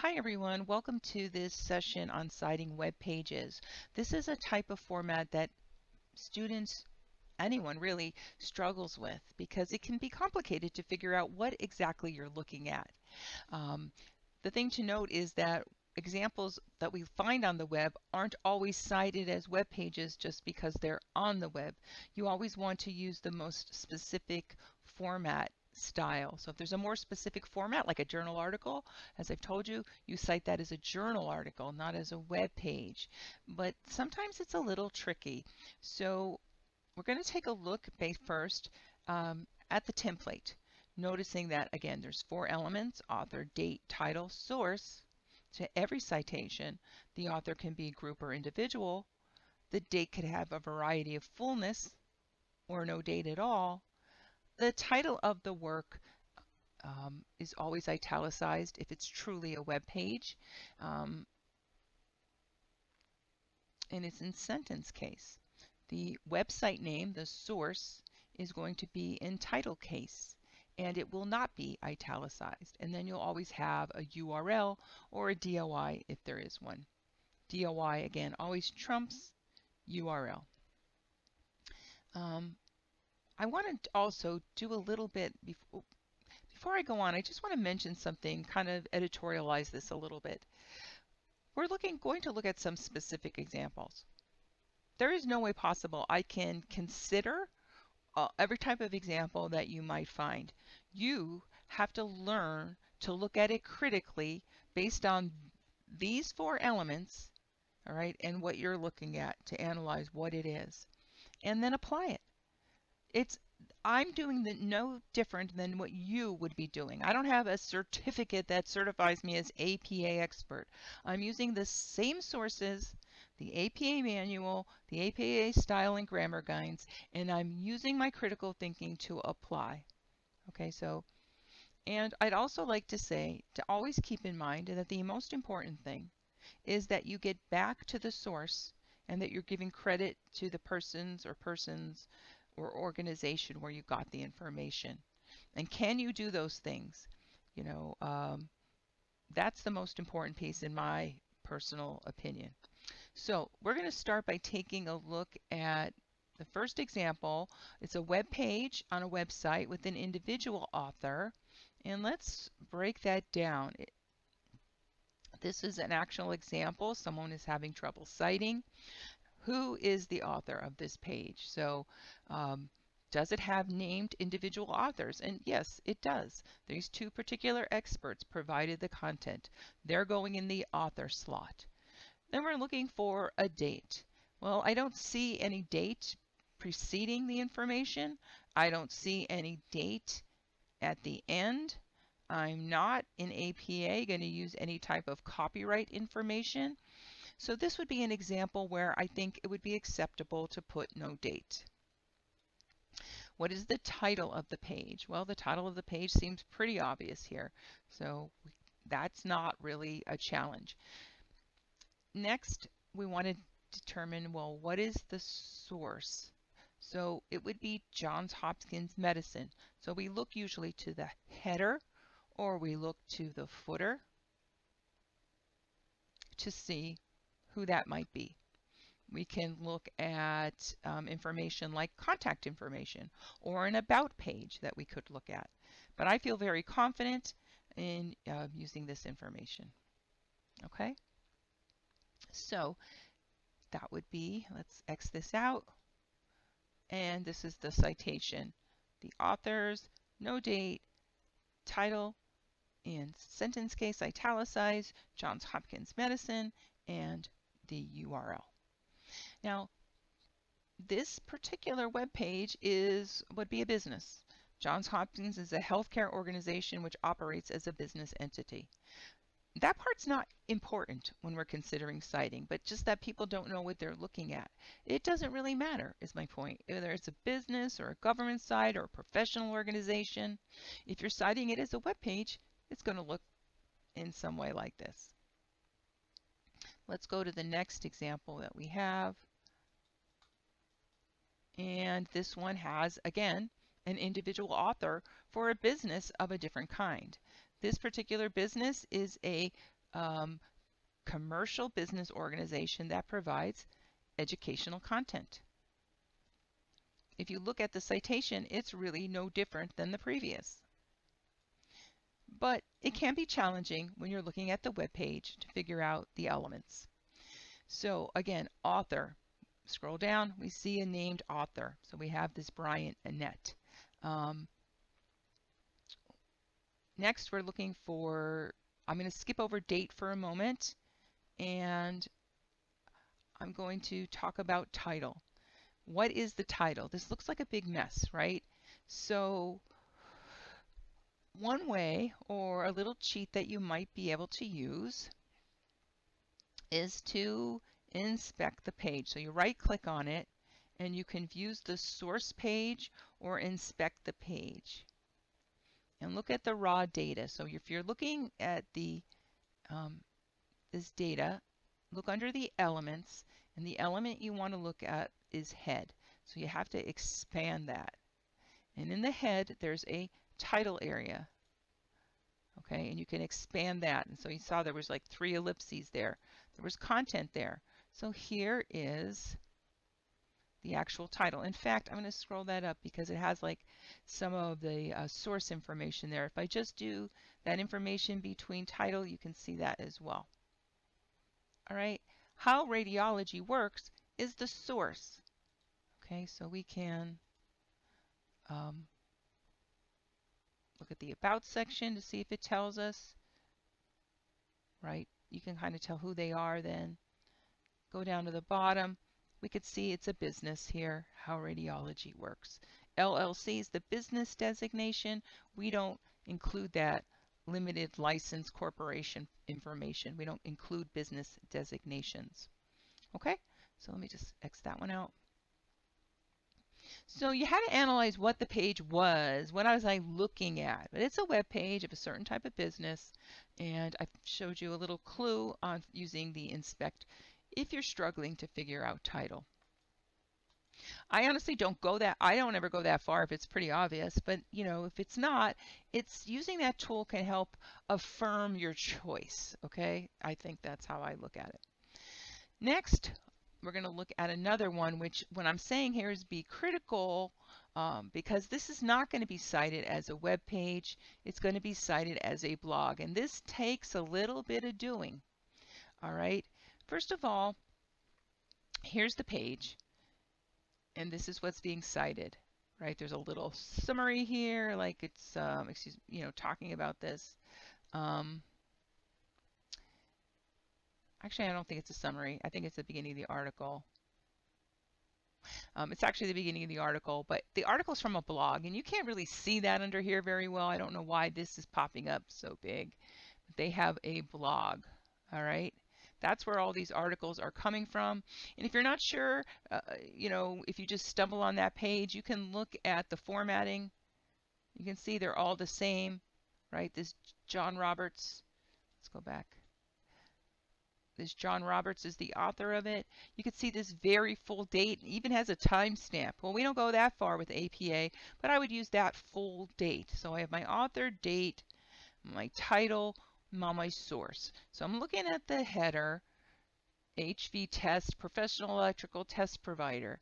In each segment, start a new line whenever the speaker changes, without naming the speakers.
Hi everyone, welcome to this session on citing web pages. This is a type of format that students, anyone really, struggles with because it can be complicated to figure out what exactly you're looking at. The thing to note is that examples that we find on the web aren't always cited as web pages just because they're on the web. You always want to use the most specific format style. So if there's a more specific format like a journal article, as I've told you, you cite that as a journal article, not as a web page. But sometimes it's a little tricky. So we're going to take a look first at the template, noticing that again there's 4 elements: author, date, title, source. To every citation, the author can be a group or individual. The date could have a variety of fullness or no date at all. The title of the work is always italicized if it's truly a web page, and it's in sentence case. The website name, the source, is going to be in title case, and it will not be italicized. And then you'll always have a URL or a DOI if there is one. DOI, again, always trumps URL. I want to also do a little bit, before I go on, I just want to mention something, kind of editorialize this a little bit. We're going to look at some specific examples. There is no way possible I can consider every type of example that you might find. You have to learn to look at it critically based on these 4 elements, all right, and what you're looking at to analyze what it is, and then apply it. I'm doing no different than what you would be doing. I don't have a certificate that certifies me as APA expert. I'm using the same sources, the APA manual, the APA style and grammar guides, and I'm using my critical thinking to apply. Okay, and I'd also like to say to always keep in mind that the most important thing is that you get back to the source and that you're giving credit to the persons or organization where you got the information. And can you do those things? You know, that's the most important piece in my personal opinion. So we're going to start by taking a look at the first example. It's a web page on a website with an individual author. And let's break that down. This is an actual example. Someone is having trouble citing. Who is the author of this page? So does it have named individual authors? And yes, it does. These 2 particular experts provided the content. They're going in the author slot. Then we're looking for a date. Well, I don't see any date preceding the information. I don't see any date at the end. I'm not in APA going to use any type of copyright information. So this would be an example where I think it would be acceptable to put no date. What is the title of the page? Well, the title of the page seems pretty obvious here, so that's not really a challenge. Next, we want to determine, well, what is the source? So it would be Johns Hopkins Medicine. So we look usually to the header or we look to the footer to see who that might be. We can look at information like contact information or an about page that we could look at. But I feel very confident in using this information. Okay, so that would be, let's X this out. And this is the citation. The authors, no date, title, in sentence case italicized, Johns Hopkins Medicine, and the URL. Now, this particular web page would be a business. Johns Hopkins is a healthcare organization which operates as a business entity. That part's not important when we're considering citing, but just that people don't know what they're looking at. It doesn't really matter, is my point. Whether it's a business or a government site or a professional organization, if you're citing it as a web page, it's going to look in some way like this. Let's go to the next example that we have. And this one has, again, an individual author for a business of a different kind. This particular business is a um, commercial business organization that provides educational content. If you look at the citation, it's really no different than the previous. But it can be challenging when you're looking at the web page to figure out the elements. So again, author. Scroll down, we see a named author. So we have this Bryant Annette. Next, we're looking for, I'm going to skip over date for a moment, and I'm going to talk about title. What is the title? This looks like a big mess, right? So one way, or a little cheat that you might be able to use, is to inspect the page. So you right click on it and you can view the source page or inspect the page and look at the raw data. So if you're looking at the this data, look under the elements, and the element you want to look at is head. So you have to expand that. And in the head, there's a title area. Okay, and you can expand that. And so you saw there was like 3 ellipses there. There was content there. So here is the actual title. In fact, I'm going to scroll that up because it has like some of the source information there. If I just do that information between title, you can see that as well. All right, how radiology works is the source. Okay, so we can look at the About section to see if it tells us, right? You can kind of tell who they are then. Go down to the bottom. We could see it's a business here, how radiology works. LLC is the business designation. We don't include that limited license corporation information. We don't include business designations. Okay, so let me just X that one out. So you had to analyze what the page was. What was I looking at? But it's a web page of a certain type of business, and I showed you a little clue on using the inspect if you're struggling to figure out title. I honestly don't ever go that far if it's pretty obvious, but you know, if it's not, it's using that tool can help affirm your choice. Okay, I think that's how I look at it. Next, we're going to look at another one, which what I'm saying here is be critical because this is not going to be cited as a web page. It's going to be cited as a blog, and this takes a little bit of doing. All right, first of all, here's the page, and this is what's being cited. Right, there's a little summary here, like it's talking about this. Actually, I don't think it's a summary. I think it's the beginning of the article. It's actually the beginning of the article, but the article's from a blog, and you can't really see that under here very well. I don't know why this is popping up so big. They have a blog, all right? That's where all these articles are coming from. And if you're not sure, if you just stumble on that page, you can look at the formatting. You can see they're all the same, right? This John Roberts, let's go back. This John Roberts is the author of it. You can see this very full date, it even has a timestamp. Well, we don't go that far with APA, but I would use that full date. So I have my author, date, my title, my source. So I'm looking at the header, HV test, professional electrical test provider.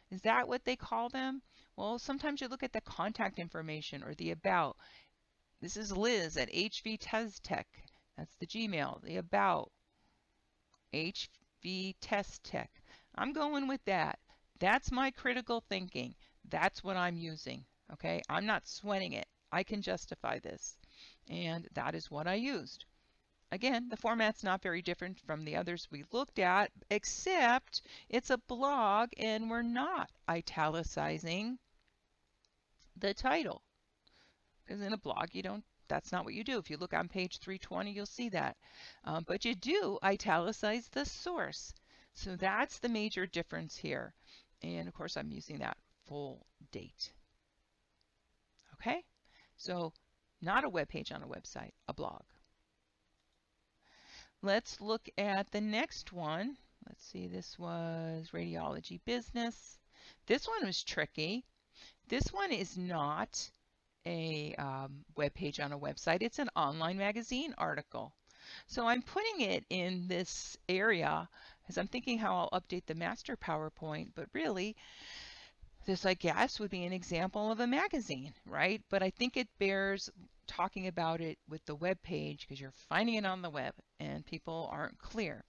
Is that what they call them? Well, sometimes you look at the contact information or the about. This is Liz at HV Test Tech. That's the Gmail, the about. HV Test Tech. I'm going with that. That's my critical thinking. That's what I'm using. Okay, I'm not sweating it. I can justify this. And that is what I used. Again, the format's not very different from the others we looked at, except it's a blog and we're not italicizing the title. Because in a blog, that's not what you do. If you look on page 320, you'll see that. But you do italicize the source. So that's the major difference here. And of course, I'm using that full date. Okay, so not a web page on a website, a blog. Let's look at the next one. Let's see, this was radiology business. This one was tricky. This one is not a web page on a website. It's an online magazine article. So I'm putting it in this area as I'm thinking how I'll update the master PowerPoint, but really this, I guess, would be an example of a magazine, right? But I think it bears talking about it with the web page because you're finding it on the web and people aren't clear.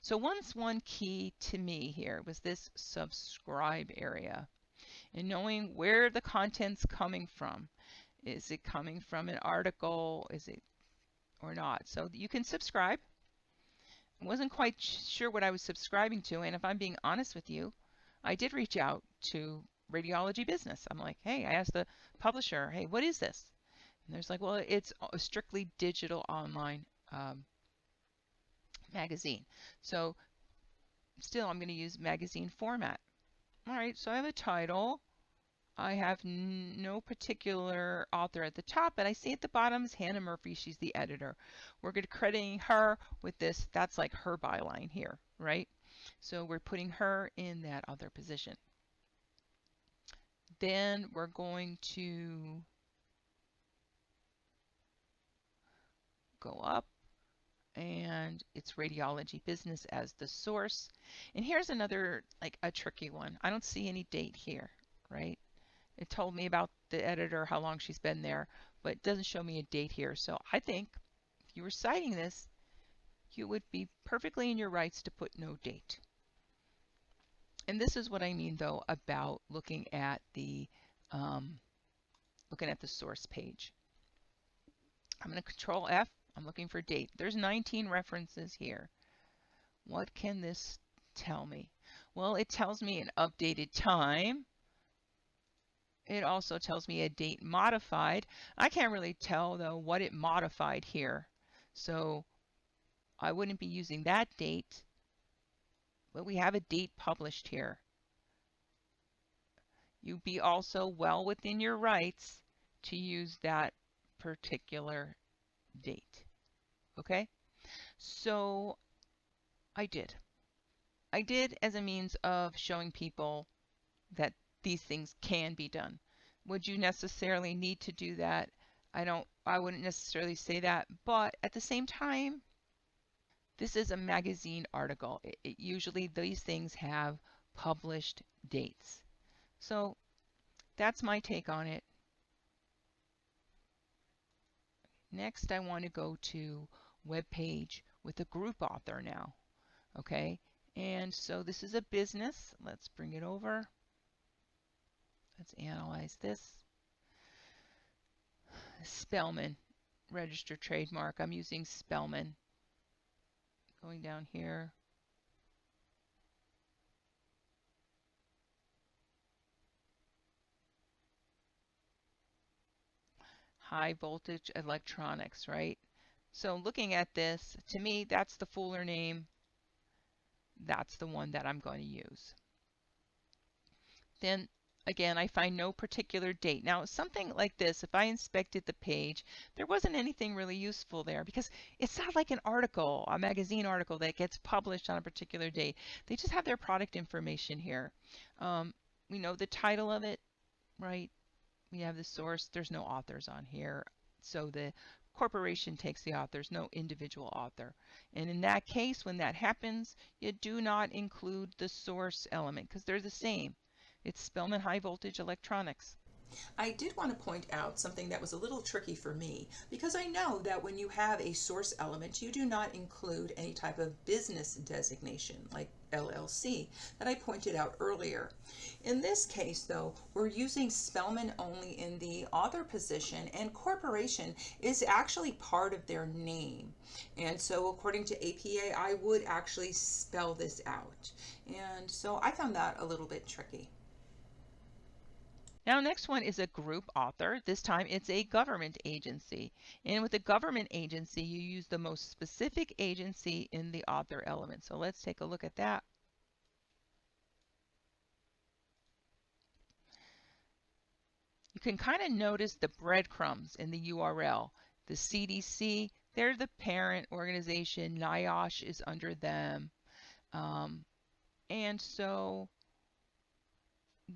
So one key to me here was this subscribe area and knowing where the content's coming from. Is it coming from an article? Is it or not? So you can subscribe. I wasn't quite sure what I was subscribing to, and if I'm being honest with you, I did reach out to Radiology Business. I'm like, hey, I asked the publisher, hey, what is this? And there's like, well, it's a strictly digital online magazine. So still, I'm going to use magazine format. All right, so I have a title. I have no particular author at the top, but I see at the bottom is Hannah Murphy. She's the editor. We're going to crediting her with this. That's like her byline here, right? So we're putting her in that other position. Then we're going to go up and it's Radiology Business as the source. And here's another, like a tricky one. I don't see any date here, right? It told me about the editor, how long she's been there, but it doesn't show me a date here. So I think if you were citing this, you would be perfectly in your rights to put no date. And this is what I mean, though, about looking at the source page. I'm going to Control F. I'm looking for date. There's 19 references here. What can this tell me? Well, it tells me an updated time. It also tells me a date modified. I can't really tell, though, what it modified here. So I wouldn't be using that date, but we have a date published here. You'd be also well within your rights to use that particular date. Okay? So I did. I did as a means of showing people that these things can be done. Would you necessarily need to do that? I wouldn't necessarily say that, but at the same time, this is a magazine article. Usually these things have published dates. So that's my take on it. Next, I want to go to web page with a group author now. Okay, and so this is a business. Let's bring it over. Let's analyze this. Spellman, registered trademark. I'm using Spellman. Going down here. High voltage electronics, right? So looking at this, to me, that's the fuller name. That's the one that I'm going to use. Then again, I find no particular date. Now, something like this, if I inspected the page, there wasn't anything really useful there because it's not like an article, a magazine article that gets published on a particular date. They just have their product information here. We know the title of it, right? We have the source. There's no authors on here. So the corporation takes the authors, no individual author. And in that case, when that happens, you do not include the source element because they're the same. It's Spellman High Voltage Electronics.
I did want to point out something that was a little tricky for me because I know that when you have a source element, you do not include any type of business designation like LLC that I pointed out earlier. In this case, though, we're using Spellman only in the author position, and corporation is actually part of their name. And so, according to APA, I would actually spell this out. And so I found that a little bit tricky.
Now, next one is a group author. This time it's a government agency. And with a government agency, you use the most specific agency in the author element. So let's take a look at that. You can kind of notice the breadcrumbs in the URL. The CDC, they're the parent organization. NIOSH is under them. And so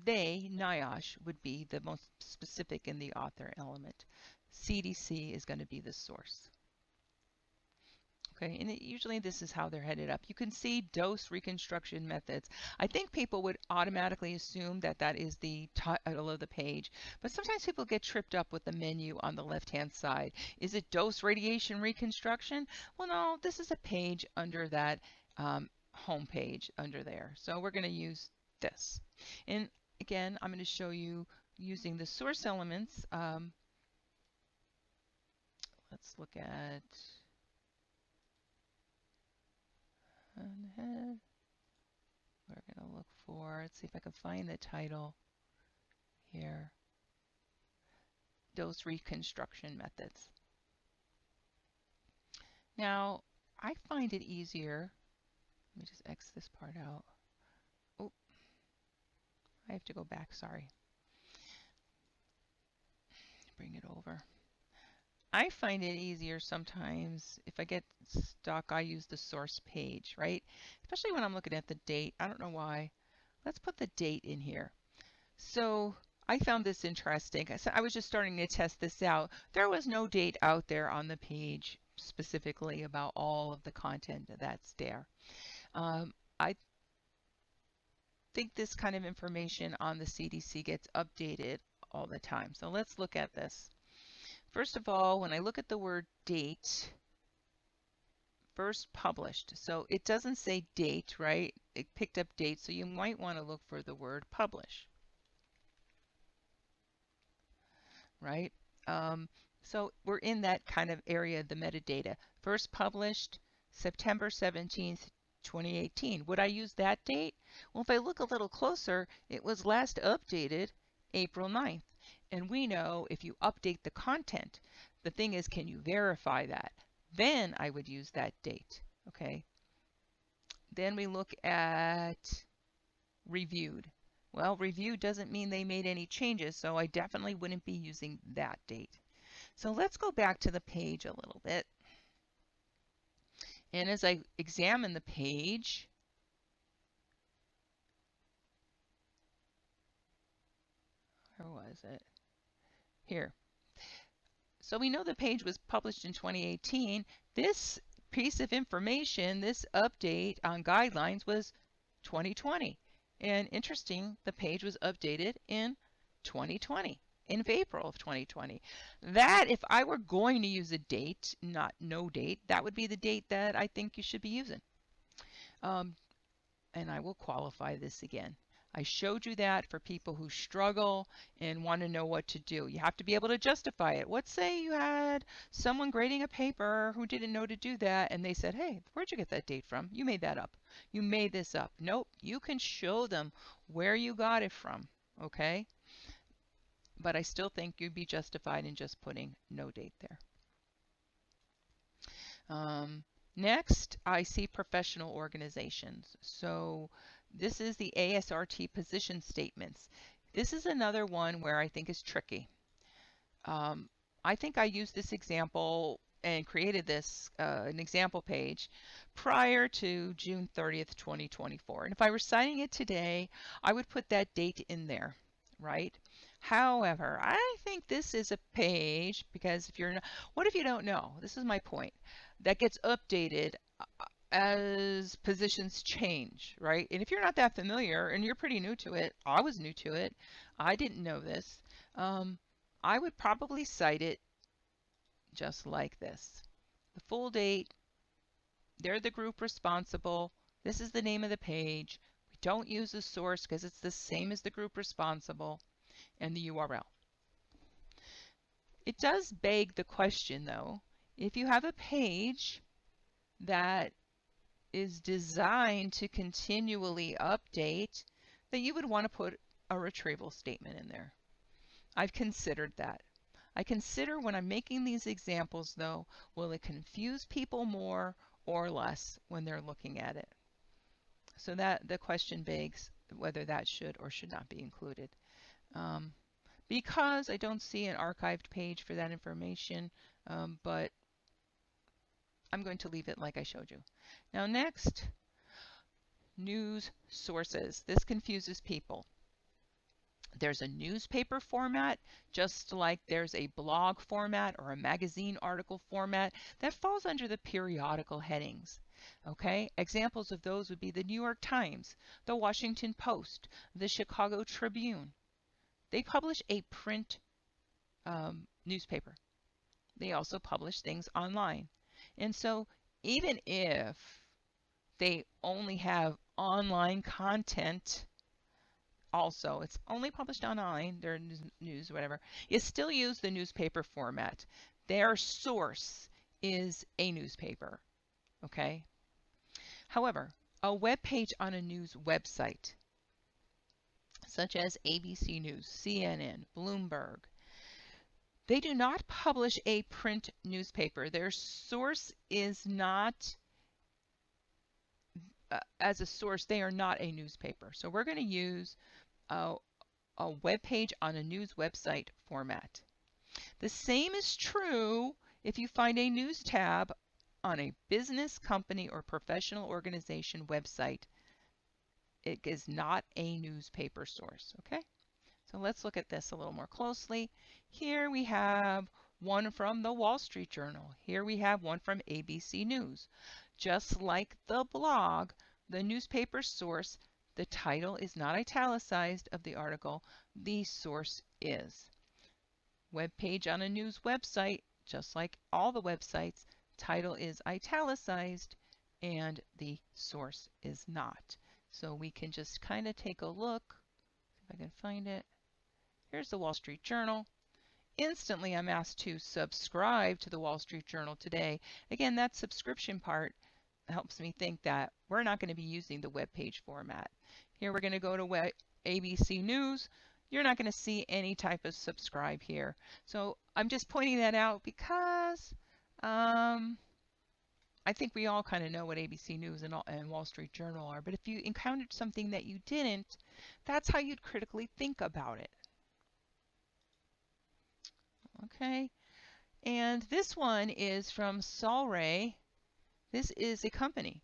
NIOSH, would be the most specific in the author element. CDC is going to be the source. Okay, and usually this is how they're headed up. You can see dose reconstruction methods. I think people would automatically assume that that is the title of the page, but sometimes people get tripped up with the menu on the left-hand side. Is it dose radiation reconstruction? Well, no, this is a page under that home page under there. So we're going to use this. And again, I'm going to show you using the source elements. Let's look at head. We're going to look for, let's see if I can find the title here, dose reconstruction methods. Now, I find it easier, let me just X this part out. Oh, I have to go back, sorry. Bring it over. I find it easier sometimes if I get stuck, I use the source page, right? Especially when I'm looking at the date. I don't know why. Let's put the date in here. So I found this interesting. I was just starting to test this out. There was no date out there on the page specifically about all of the content that's there. I think this kind of information on the CDC gets updated all the time. So let's look at this. First of all, when I look at the word date, first published. So it doesn't say date, right? It picked up date, so you might want to look for the word publish, right? So we're in that kind of area, the metadata. First published September 17th, 2018. Would I use that date? Well, if I look a little closer, it was last updated April 9th. And we know if you update the content, the thing is, can you verify that? Then I would use that date, okay? Then we look at reviewed. Well, reviewed doesn't mean they made any changes, so I definitely wouldn't be using that date. So let's go back to the page a little bit. And as I examine the page, where was it? Here. So we know the page was published in 2018. This piece of information, this update on guidelines was 2020. And interesting, the page was updated in 2020, in April of 2020. That, if I were going to use a date, not no date, that would be the date that I think you should be using. And I will qualify this again. I showed you that for people who struggle and want to know what to do. You have to be able to justify it. Let's say you had someone grading a paper who didn't know to do that, and they said, hey, where'd you get that date from? You made that up. You made this up. Nope, you can show them where you got it from, okay? But I still think you'd be justified in just putting no date there. Next, I see professional organizations. So this is the ASRT position statements. This is another one where I think is tricky. I think I used this example and created this an example page prior to June 30th, 2024. And if I were citing it today, I would put that date in there, right? However, I think this is a page because if you're not, what if you don't know? This is my point. That gets updated as positions change, right? And if you're not that familiar and you're pretty new to it, I was new to it, I didn't know this, I would probably cite it just like this. The full date, they're the group responsible, this is the name of the page, we don't use the source because it's the same as the group responsible, and the URL. It does beg the question though, if you have a page that is designed to continually update, that you would want to put a retrieval statement in there. I've considered that. I consider when I'm making these examples though, will it confuse people more or less when they're looking at it? So that the question begs whether that should or should not be included. Because I don't see an archived page for that information, but I'm going to leave it like I showed you. Now next, news sources. This confuses people. There's a newspaper format, just like there's a blog format or a magazine article format that falls under the periodical headings. Okay, examples of those would be the New York Times, the Washington Post, the Chicago Tribune. They publish a print newspaper. They also publish things online. And so even if they only have online content, also it's only published online, their news, whatever, you still use the newspaper format. Their source is a newspaper. Okay. However, a web page on a news website, such as ABC News, CNN, Bloomberg, they do not publish a print newspaper. Their source is not, as a source, they are not a newspaper. So we're going to use a web page on a news website format. The same is true if you find a news tab on a business, company, or professional organization website. It is not a newspaper source. Okay, so let's look at this a little more closely. Here we have one from the Wall Street Journal. Here we have one from ABC News. Just like the blog, the newspaper source, the title is not italicized of the article. The source is. Web page on a news website, just like all the websites, title is italicized and the source is not. So we can just kind of take a look, see if I can find it. Here's the Wall Street Journal. Instantly I'm asked to subscribe to the Wall Street Journal today. Again, that subscription part helps me think that we're not going to be using the web page format. Here we're going to go to ABC News. You're not going to see any type of subscribe here. So I'm just pointing that out because I think we all kind of know what ABC News and Wall Street Journal are. But if you encountered something that you didn't, that's how you'd critically think about it. Okay, and this one is from Solray. This is a company,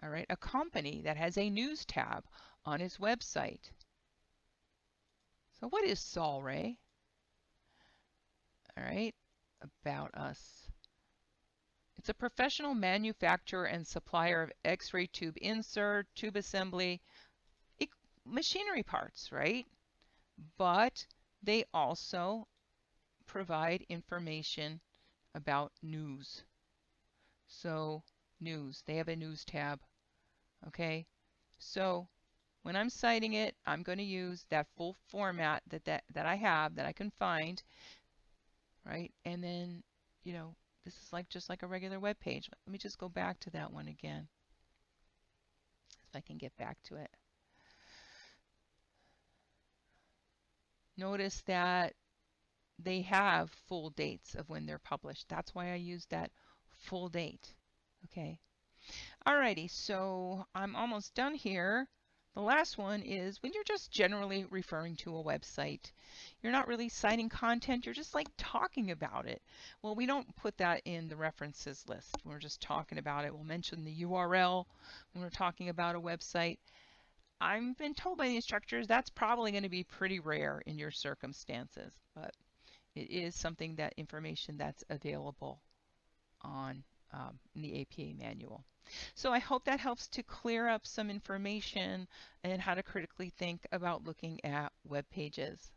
all right, a company that has a news tab on its website. So what is Solray? All right, about us. It's a professional manufacturer and supplier of X-ray tube insert, tube assembly, machinery parts, right? But they also provide information about news. So news, they have a news tab. Okay, so when I'm citing it, I'm going to use that full format that I have, that I can find, right? And then, you know, this is like just like a regular web page. Let me just go back to that one again, if I can get back to it. Notice that they have full dates of when they're published. That's why I use that full date. Okay. Alrighty, so I'm almost done here. The last one is when you're just generally referring to a website. You're not really citing content, you're just like talking about it. Well, we don't put that in the references list. We're just talking about it. We'll mention the URL when we're talking about a website. I've been told by the instructors that's probably going to be pretty rare in your circumstances, but it is something, that information that's available on in the APA manual. So I hope that helps to clear up some information and how to critically think about looking at web pages.